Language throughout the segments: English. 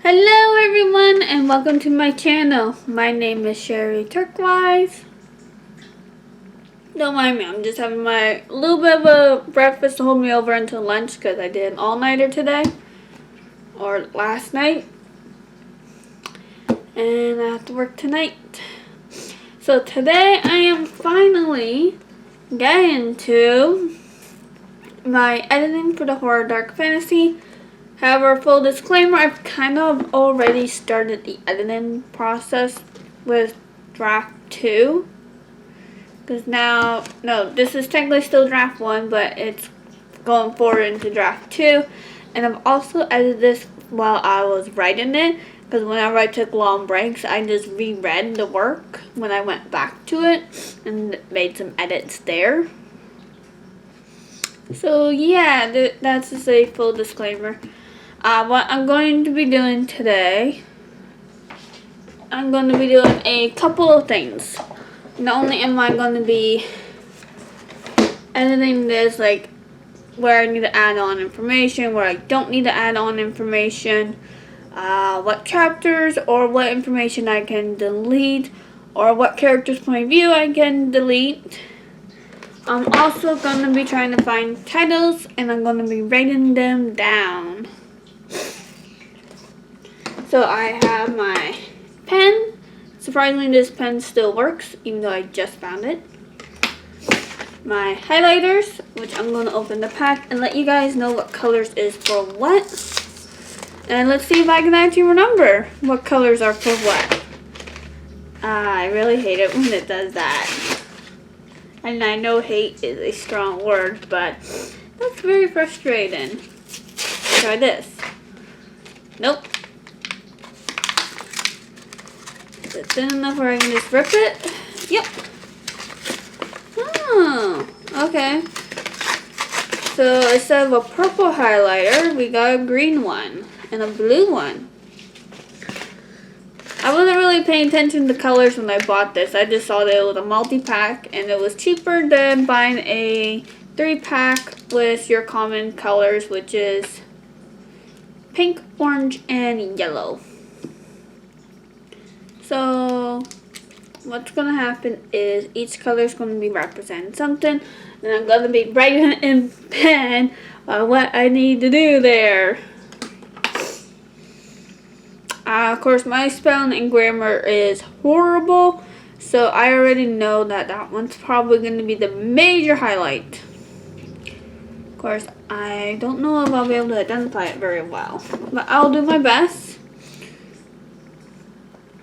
Hello everyone and welcome to my channel. My name is Sherry Turquoise. Don't mind me, I'm just having my little bit of a breakfast to hold me over until lunch because I did an all-nighter today. Or last night. And I have to work tonight. So today I am finally getting to my editing for the horror dark fantasy. However, full disclaimer, I've kind of already started the editing process with draft 2. Because now, no, this is technically still draft 1, but it's going forward into draft 2. And I've also edited this while I was writing it. Because whenever I took long breaks, I just reread the work when I went back to it. And made some edits there. So yeah, that's just a full disclaimer. What I'm going to be doing today, I'm going to be doing a couple of things. Not only am I going to be editing this, like where I need to add on information, where I don't need to add on information, what chapters or what information I can delete, or what character's point of view I can delete. I'm also going to be trying to find titles, and I'm going to be writing them down. So I have my pen. Surprisingly, this pen still works, even though I just found it. My highlighters, which I'm going to open the pack and let you guys know what colors is for what. And let's see if I can actually remember what colors are for what. I really hate it when it does that. And I know hate is a strong word, but that's very frustrating. Try this. Nope. Is it thin enough where I can just rip it? Yep. Oh, okay. So instead of a purple highlighter, we got a green one and a blue one. I wasn't really paying attention to the colors when I bought this. I just saw that it was a multi-pack and it was cheaper than buying a 3-pack with your common colors, which is pink, orange, and yellow. So what's going to happen is each color is going to be representing something, and I'm going to be writing in pen what I need to do there. Of course, my spelling and grammar is horrible, so I already know that that one's probably going to be the major highlight. Of course, I don't know if I'll be able to identify it very well, but I'll do my best.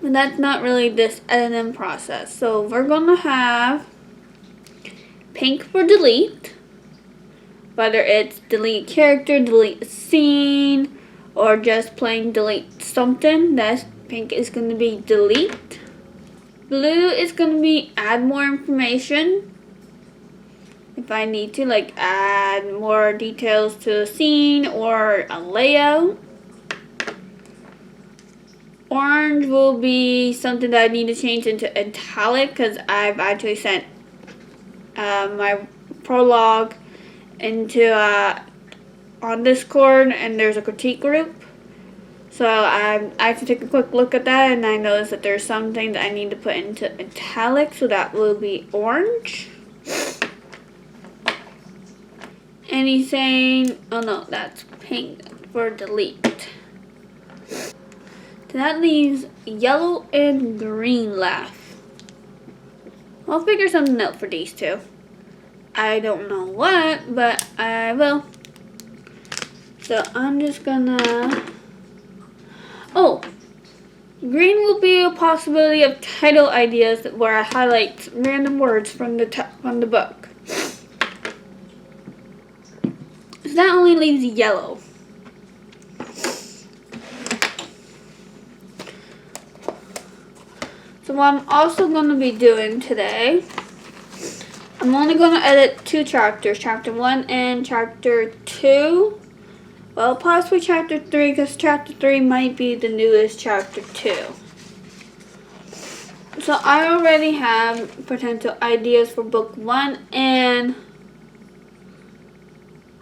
And that's not really this editing process. So we're going to have pink for delete. Whether it's delete character, delete scene, or just plain delete something. That's pink is going to be delete. Blue is going to be add more information. If I need to, like add more details to a scene or a layout. Orange will be something that I need to change into italic because I've actually sent my prologue into on Discord, and there's a critique group. So I have to take a quick look at that, and I noticed that there's something that I need to put into italic, so that will be orange. And he's saying, oh no, that's pink for delete. So that leaves yellow and green left. I'll figure something out for these two. I don't know what, but I will. So I'm just gonna... Oh! Green will be a possibility of title ideas where I highlight random words from the book. So that only leaves yellow. So what I'm also going to be doing today, I'm only going to edit 2 chapters, chapter 1 and chapter 2. Well, possibly chapter 3, because chapter 3 might be the newest chapter 2. So I already have potential ideas for book 1, and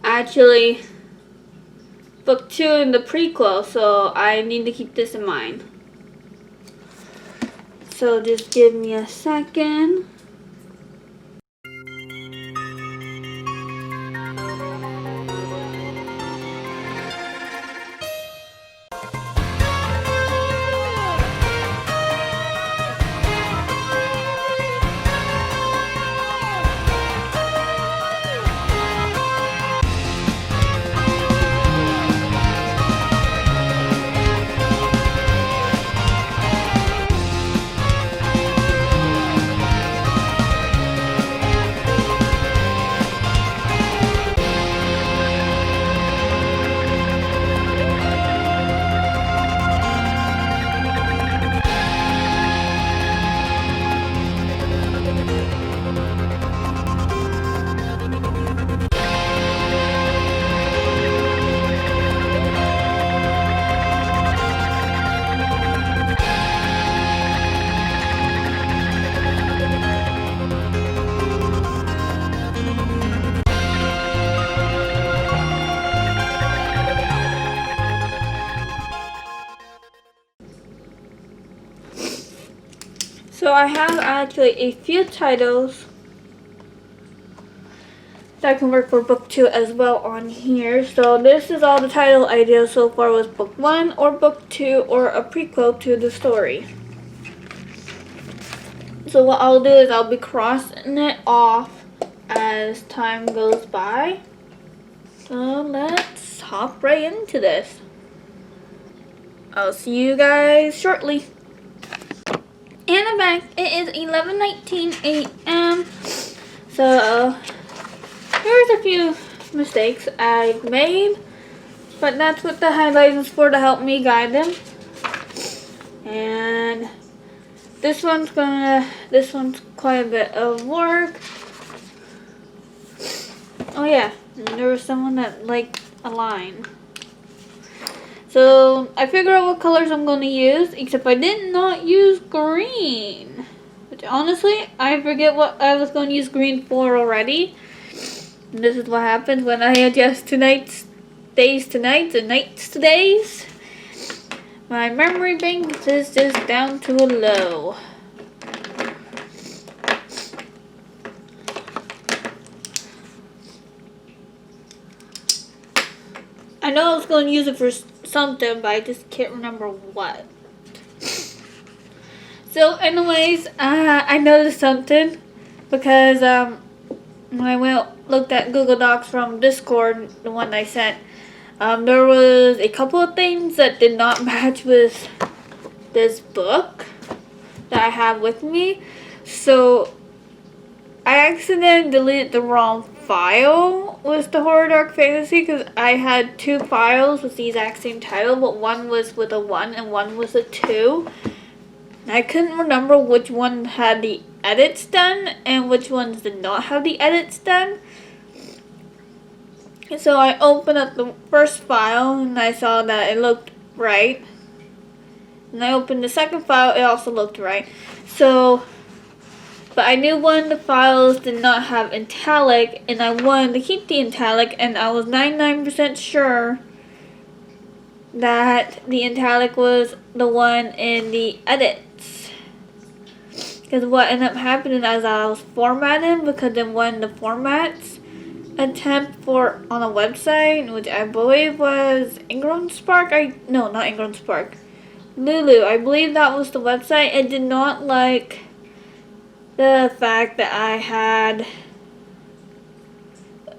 actually book 2 in the prequel, so I need to keep this in mind. So just give me a second. So I have actually a few titles that can work for book 2 as well on here. So this is all the title ideas so far with book 1 or book 2 or a prequel to the story. So what I'll do is I'll be crossing it off as time goes by. So let's hop right into this. I'll see you guys shortly. And I'm back. It is 11:19 a.m. So there's a few mistakes I've made, but that's what the highlight is for, to help me guide them. And this one's quite a bit of work. Oh yeah, there was someone that liked a line. So I figured out what colors I'm going to use, except I did not use green. Which honestly, I forget what I was going to use green for already. And this is what happens when I adjust tonight's days to nights and nights to days. My memory bank is just down to a low. I know I was going to use it for something, but I just can't remember what. So anyways, I noticed something because when I looked at Google Docs from Discord, the one I sent, there was a couple of things that did not match with this book that I have with me. So I accidentally deleted the wrong file with the Horror Dark Fantasy, because I had two files with the exact same title, but one was with a 1 and one was a 2. And I couldn't remember which one had the edits done and which ones did not have the edits done. And so I opened up the first file and I saw that it looked right. And I opened the second file, it also looked right. So, but I knew one of the files did not have italic, and I wanted to keep the italic, and I was 99% sure that the italic was the one in the edits. Because what ended up happening as I was formatting, because in one of the formats attempt for on a website, which I believe was Ingrown Spark, no, not Ingrown Spark, Lulu, I believe that was the website. It did not like the fact that I had,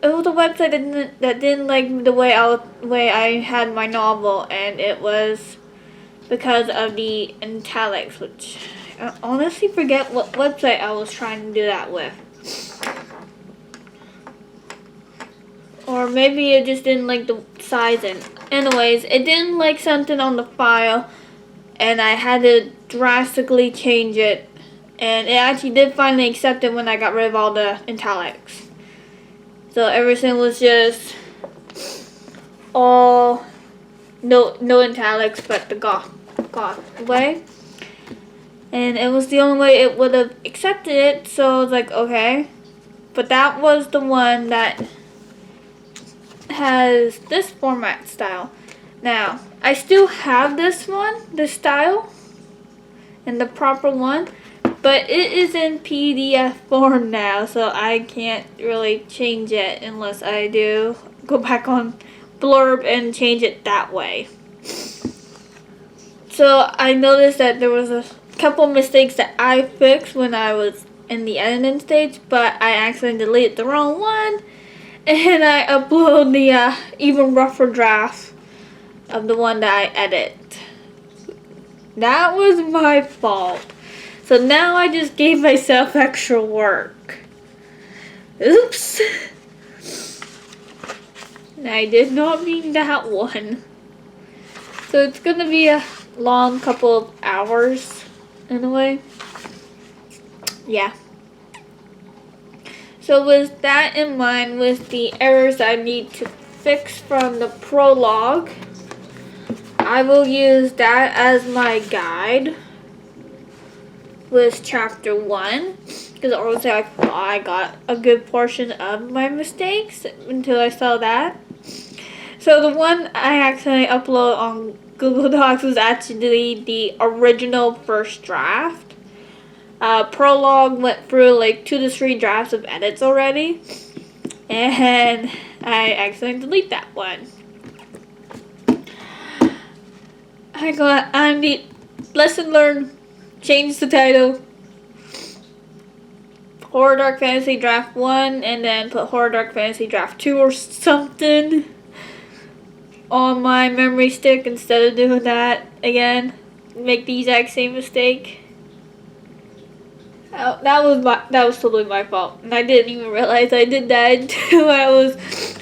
it was a website that didn't like the way I had my novel, and it was because of the italics, which I honestly forget what website I was trying to do that with. Or maybe it just didn't like the sizing. Anyways, it didn't like something on the file, and I had to drastically change it. And it actually did finally accept it when I got rid of all the italics. So everything was just all no italics, but the goth way. And it was the only way it would have accepted it. So I was like, okay. But that was the one that has this format style. Now, I still have this one, this style, and the proper one, but it is in PDF form now, so I can't really change it unless I do go back on Blurb and change it that way. So I noticed that there was a couple mistakes that I fixed when I was in the editing stage, but I accidentally deleted the wrong one, and I upload the even rougher draft of the one that I edit. That was my fault. So now I just gave myself extra work. Oops. I did not mean that one. So it's gonna be a long couple of hours in a way. Yeah. So with that in mind, with the errors I need to fix from the prologue, I will use that as my guide with chapter 1, because obviously I thought I got a good portion of my mistakes until I saw that. So the one I accidentally uploaded on Google Docs was actually the original first draft. Prologue went through like 2 to 3 drafts of edits already, and I accidentally deleted that one. I need lesson learned. Change the title. Horror Dark Fantasy Draft 1 and then put Horror Dark Fantasy Draft 2 or something on my memory stick instead of doing that again. Make the exact same mistake. Oh, that was totally my fault. And I didn't even realize I did that until I was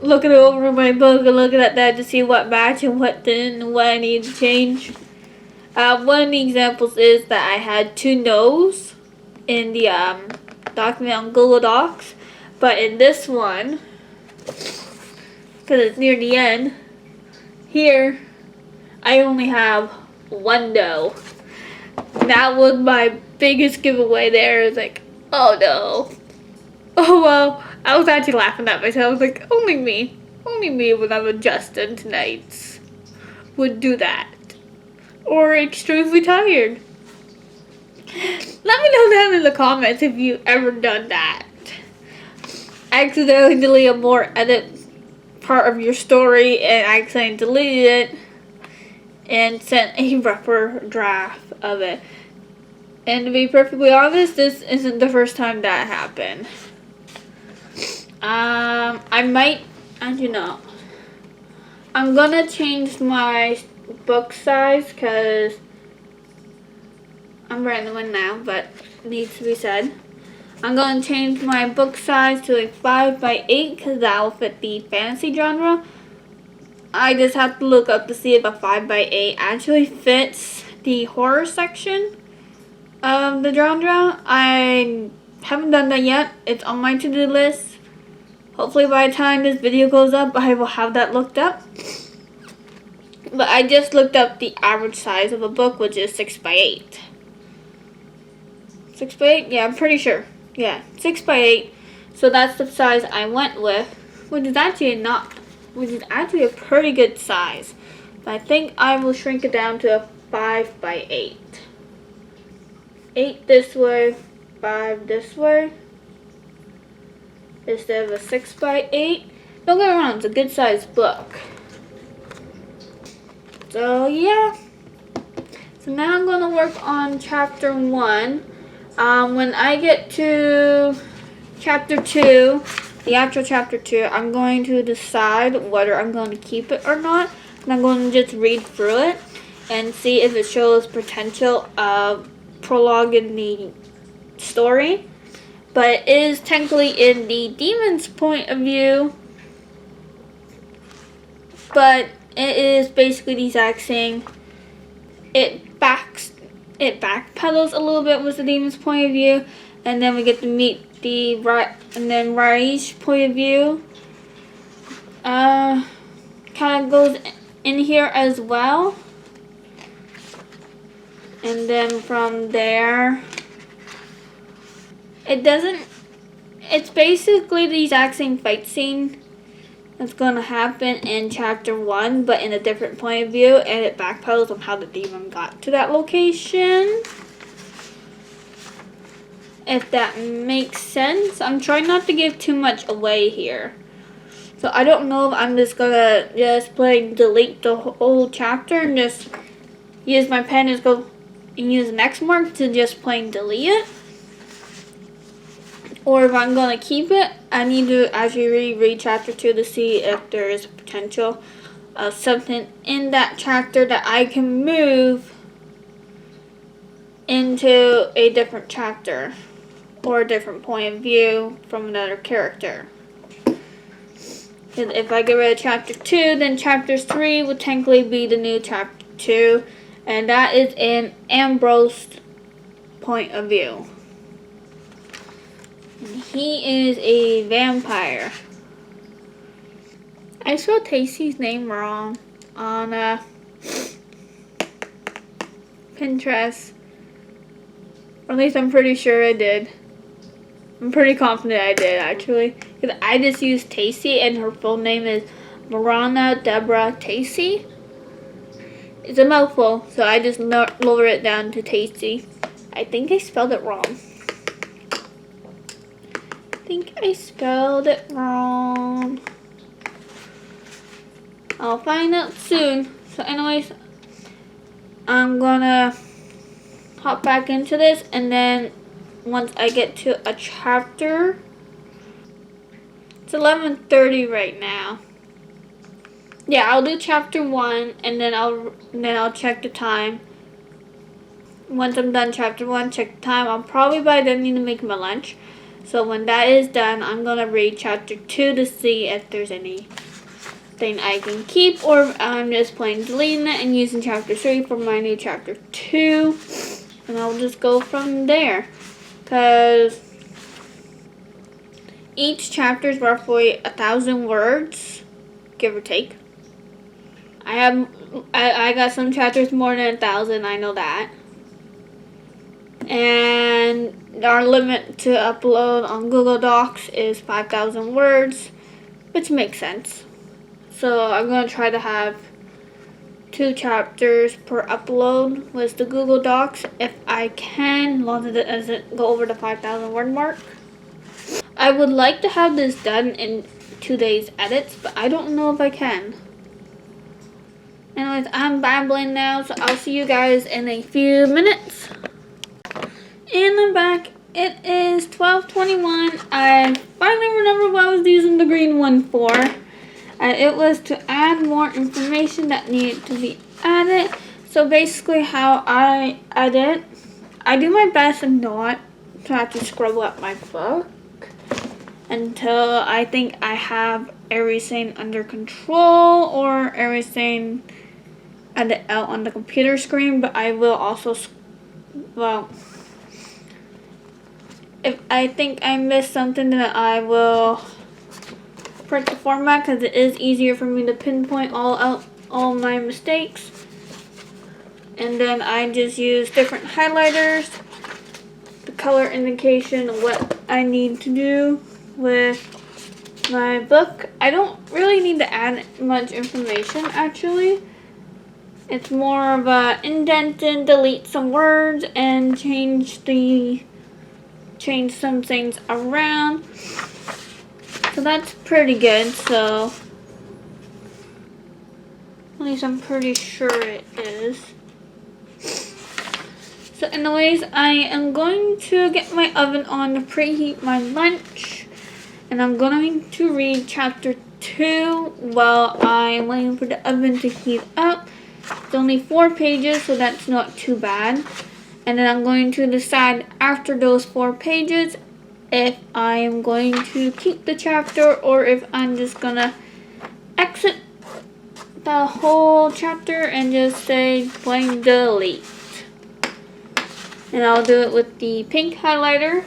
looking over my book and looking at that to see what matched and what didn't and what I needed to change. One of the examples is that I had 2 no's in the document on Google Docs, but in this one, because it's near the end, here, I only have 1 no. That was my biggest giveaway there. It's like, oh no. Oh well, I was actually laughing at myself. I was like, only me when I'm adjusting tonight would do that. Or extremely tired. Let me know down in the comments if you've ever done that. Accidentally delete a more edit part of your story and accidentally deleted it and sent a rougher draft of it. And to be perfectly honest, this isn't the first time that happened. I might, I'm gonna change my book size because I'm writing one now, but it needs to be said. I'm going to change my book size to like 5x8 because that will fit the fantasy genre. I just have to look up to see if a 5x8 actually fits the horror section of the genre. I haven't done that yet. It's on my to-do list. Hopefully by the time this video goes up, I will have that looked up. But I just looked up the average size of a book, which is 6x8. 6x8? Yeah, I'm pretty sure. Yeah, 6x8. So that's the size I went with, which is actually a pretty good size. But I think I will shrink it down to a 5x8. 8 this way, 5 this way, instead of a 6x8. Don't get me wrong, it's a good sized book. So yeah. So now I'm going to work on chapter 1. When I get to chapter 2, the actual chapter 2, I'm going to decide whether I'm going to keep it or not. And I'm going to just read through it and see if it shows potential of prologue in the story. But it is technically in the demon's point of view. But it is basically the exact same. It backpedals a little bit with the demon's point of view, and then we get to meet the Rai's point of view. Kind of goes in here as well, and then from there, it's basically the exact same fight scene that's going to happen in chapter 1, but in a different point of view, and it backpedals on how the demon got to that location. If that makes sense. I'm trying not to give too much away here. So I don't know if I'm just gonna delete the whole chapter and just use my pen and go and use an X mark to just plain delete it. Or if I'm gonna keep it, I need to actually reread chapter 2 to see if there is potential of something in that chapter that I can move into a different chapter or a different point of view from another character. If I get rid of chapter 2, then chapter 3 would technically be the new chapter 2, and that is in Ambrose's point of view. And he is a vampire. I spelled Tasty's name wrong on Pinterest. Or at least I'm pretty sure I did. I'm pretty confident I did, actually. Because I just used Tasty, and her full name is Marana Deborah Tasty. It's a mouthful, so I just lower it down to Tasty. I think I spelled it wrong. I'll find out soon. So anyways, I'm gonna hop back into this, and then once I get to a chapter, it's 11:30 right now. Yeah, I'll do chapter 1, and then I'll check the time. Once I'm done chapter 1, check the time. I'll probably by then need to make my lunch. So when that is done, I'm gonna read chapter 2 to see if there's anything I can keep, or if I'm just plain deleting it and using chapter 3 for my new chapter 2. And I'll just go from there. Because each chapter is roughly 1,000 words, give or take. I got some chapters more than 1,000, I know that. And our limit to upload on Google Docs is 5,000 words, which makes sense. So I'm going to try to have 2 chapters per upload with the Google Docs if I can, as long as it doesn't go over the 5,000 word mark. I would like to have this done in 2 days edits, but I don't know if I can. Anyways, I'm babbling now, so I'll see you guys in a few minutes. And I'm back. It is 12:21. I finally remembered what I was using the green one for. And it was to add more information that needed to be added. So basically how I edit, I do my best not to have to scrub up my book until I think I have everything under control or everything edit out on the computer screen. But I will also, if I think I missed something, then I will print the format, because it is easier for me to pinpoint all my mistakes. And then I just use different highlighters, the color indication of what I need to do with my book. I don't really need to add much information, actually. It's more of a indent and delete some words and change some things around. So that's pretty good, so at least I'm pretty sure it is. So anyways, I am going to get my oven on to preheat my lunch, and I'm going to read chapter 2 while I'm waiting for the oven to heat up. It's only 4 pages, so that's not too bad. And then I'm going to decide after those 4 pages if I am going to keep the chapter or if I'm just gonna exit the whole chapter and just say plain delete. And I'll do it with the pink highlighter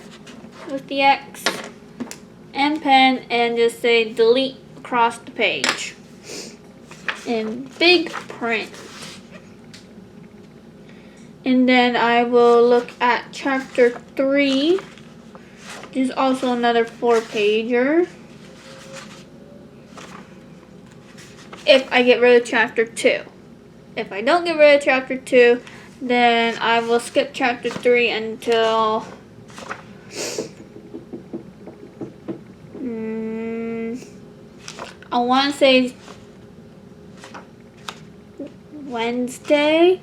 with the X and pen and just say delete across the page in big print. And then I will look at chapter 3, which is also another 4-pager. if I get rid of chapter 2. If I don't get rid of chapter 2, then I will skip chapter 3 until I want to say Wednesday.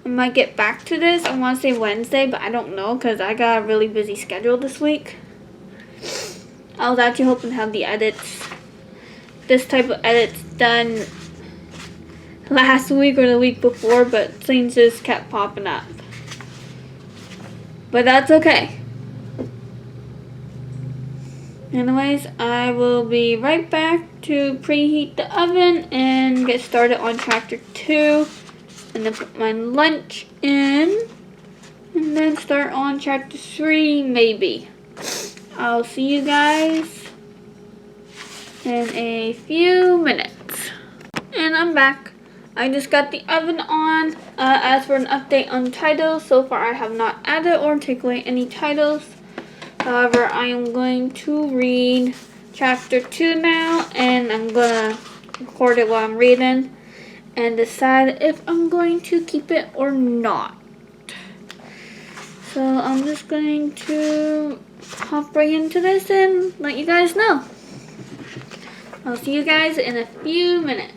I might get back to this. I want to say Wednesday, but I don't know because I got a really busy schedule this week. I was actually hoping to have the edits, this type of edits done last week or the week before, but things just kept popping up. But that's okay. Anyways, I will be right back to preheat the oven and get started on chapter 2. And then put my lunch in. And then start on chapter 3, maybe. I'll see you guys in a few minutes. And I'm back. I just got the oven on. As for an update on titles, so far I have not added or taken away any titles. However, I am going to read chapter 2 now, and I'm going to record it while I'm reading and decide if I'm going to keep it or not. So I'm just going to hop right into this and let you guys know. I'll see you guys in a few minutes.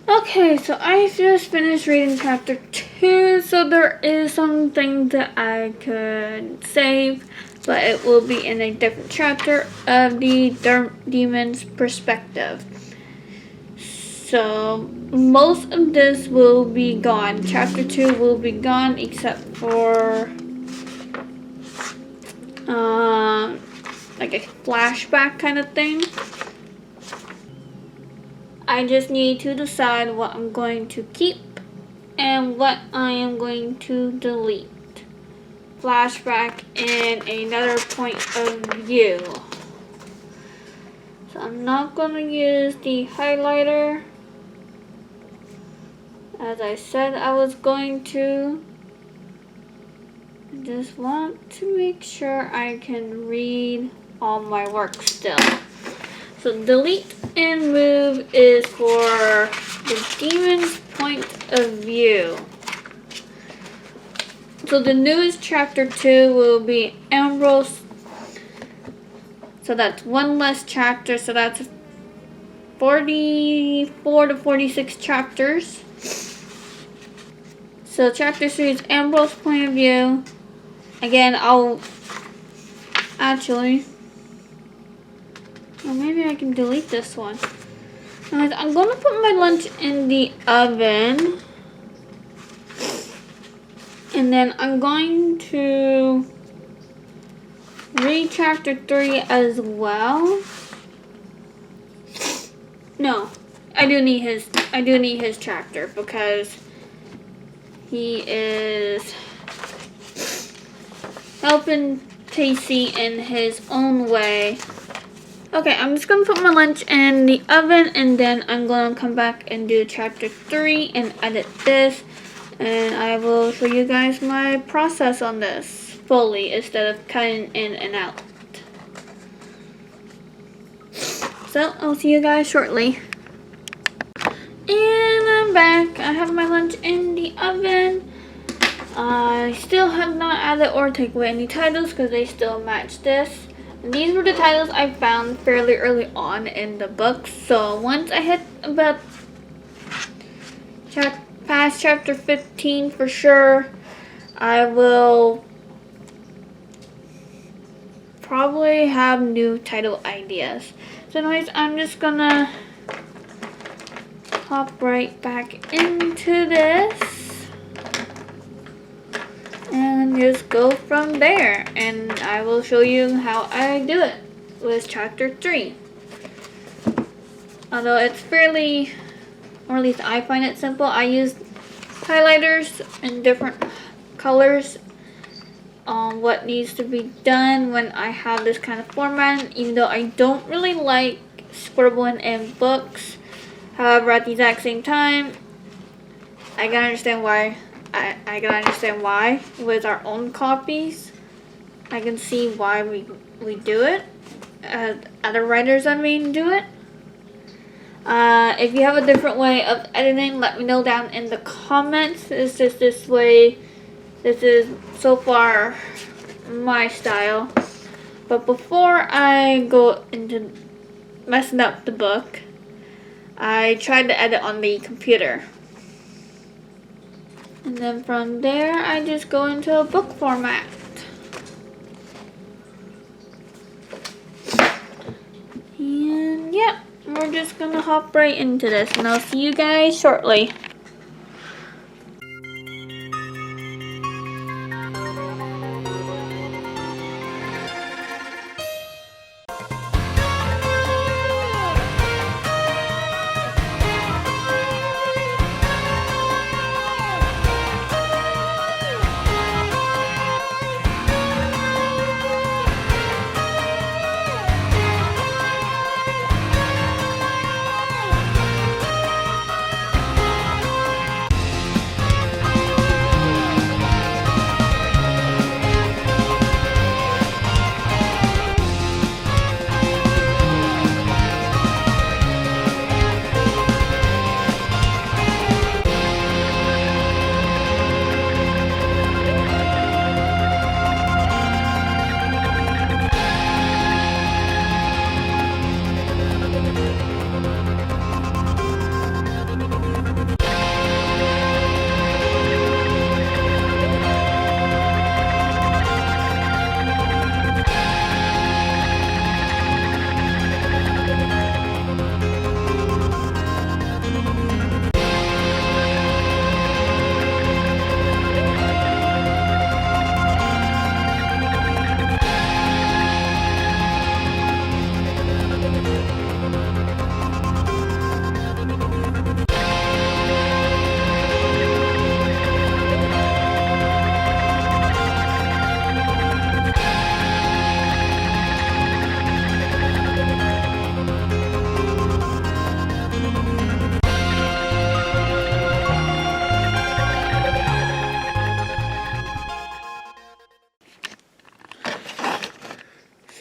Okay, so I just finished reading chapter 2, so there is some things that I could save, but it will be in a different chapter of the demon's perspective. So most of this will be gone. Chapter 2 will be gone except for like a flashback kind of thing. I just need to decide what I'm going to keep and what I am going to delete. Flashback and another point of view. So I'm not going to use the highlighter as I said I was going to. I just want to make sure I can read all my work still. So delete and move is for the demon's point of view. So the newest chapter 2 will be Ambrose. So that's one less chapter. So that's 44 to 46 chapters. So chapter 3 is Ambrose's point of view. Again, I'll actually... Well, maybe I can delete this one. I'm going to put my lunch in the oven. And then I'm going to read chapter 3 as well. No, I do need his chapter because he is helping Casey in his own way. Okay, I'm just going to put my lunch in the oven and then I'm going to come back and do chapter 3 and edit this. And I will show you guys my process on this. fully instead of cutting in and out. So I'll see you guys shortly. And I'm back. I have my lunch in the oven. I still have not added or taken away any titles because they still match this. And these were the titles I found fairly early on in the book. So once I hit about past chapter 15 for sure, I will probably have new title ideas. So anyways, I'm just gonna hop right back into this and just go from there, and I will show you how I do it with chapter 3. Although it's fairly, or at least I find it simple, I use highlighters in different colors on what needs to be done when I have this kind of format, even though I don't really like scribbling in books. However, at the exact same time, I can understand why. I can understand why with our own copies. I can see why we do it. Other writers, I mean, do it. If you have a different way of editing, let me know down in the comments. It's just this way. This is so far my style. But before I go into messing up the book, I tried to edit on the computer. And then from there, I just go into a book format. And yeah, we're just gonna hop right into this, and I'll see you guys shortly.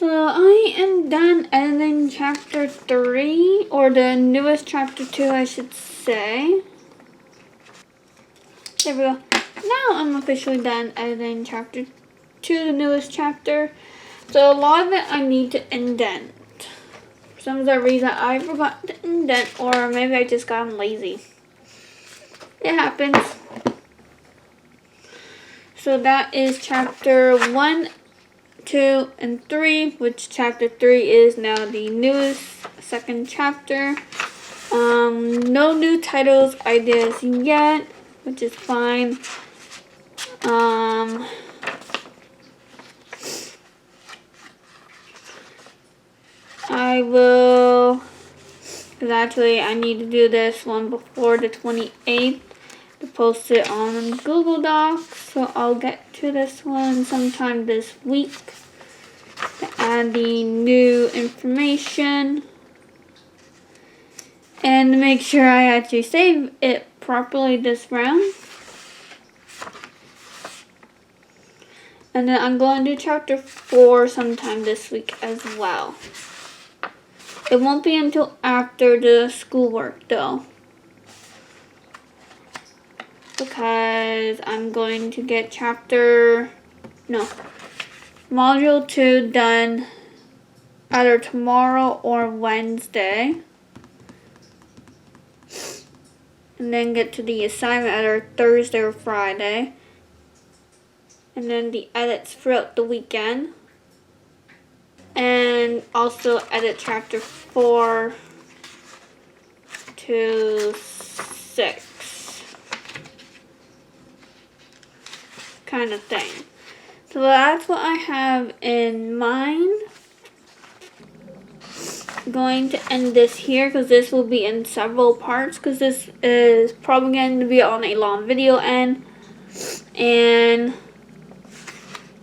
So I am done editing chapter 3, or the newest chapter 2 I should say. There we go. Now I'm officially done editing chapter 2, the newest chapter. So a lot of it I need to indent. For some reason I forgot to indent, or maybe I just got lazy. It happens. So that is chapter 1, 2, and 3, which chapter 3 is now the newest second chapter. No new titles ideas yet, which is fine. I will, because actually I need to do this one before the 28th to post it on Google Docs, so I'll get to this one sometime this week to add the new information and to make sure I actually save it properly this round. And then I'm going to do chapter 4 sometime this week as well. It won't be until after the schoolwork though, because I'm going to get module 2 done either tomorrow or Wednesday. And then get to the assignment either Thursday or Friday. And then the edits throughout the weekend. And also edit chapter 4 to 6. Kind of thing. So that's what I have in mind. I'm going to end this here because this will be in several parts, because this is probably going to be on a long video end. And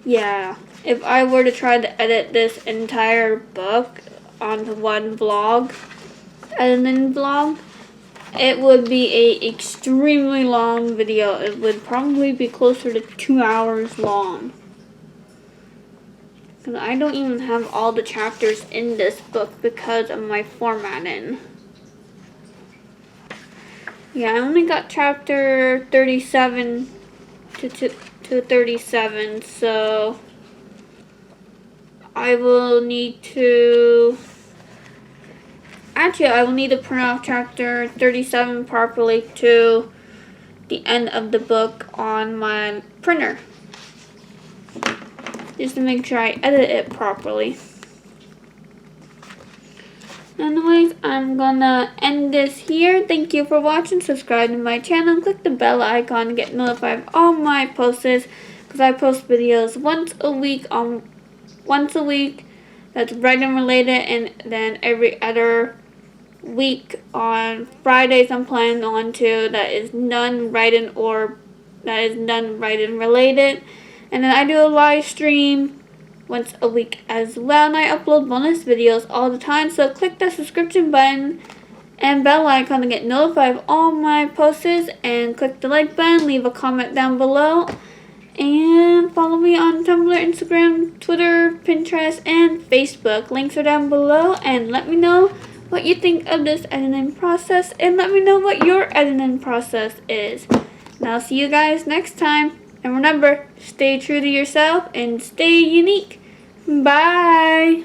yeah, if I were to try to edit this entire book onto one vlog, editing vlog, it would be a extremely long video. It would probably be closer to 2 hours long. Because I don't even have all the chapters in this book because of my formatting. Yeah, I only got chapter 37 to 37, so I will need to... Actually, I will need to print off chapter 37 properly to the end of the book on my printer, just to make sure I edit it properly. Anyways, I'm gonna end this here. Thank you for watching. Subscribe to my channel. Click the bell icon to get notified of all my posts, because I post videos once a week. That's writing related, and then every other week on Fridays I'm planning on that is non-writing related. And then I do a live stream once a week as well, and I upload bonus videos all the time. So click the subscription button and bell icon to get notified of all my posts, and click the like button, leave a comment down below, and follow me on Tumblr, Instagram, Twitter, Pinterest, and Facebook. Links are down below, and let me know what you think of this editing process, and let me know what your editing process is. And I'll see you guys next time. And remember, stay true to yourself and stay unique. Bye.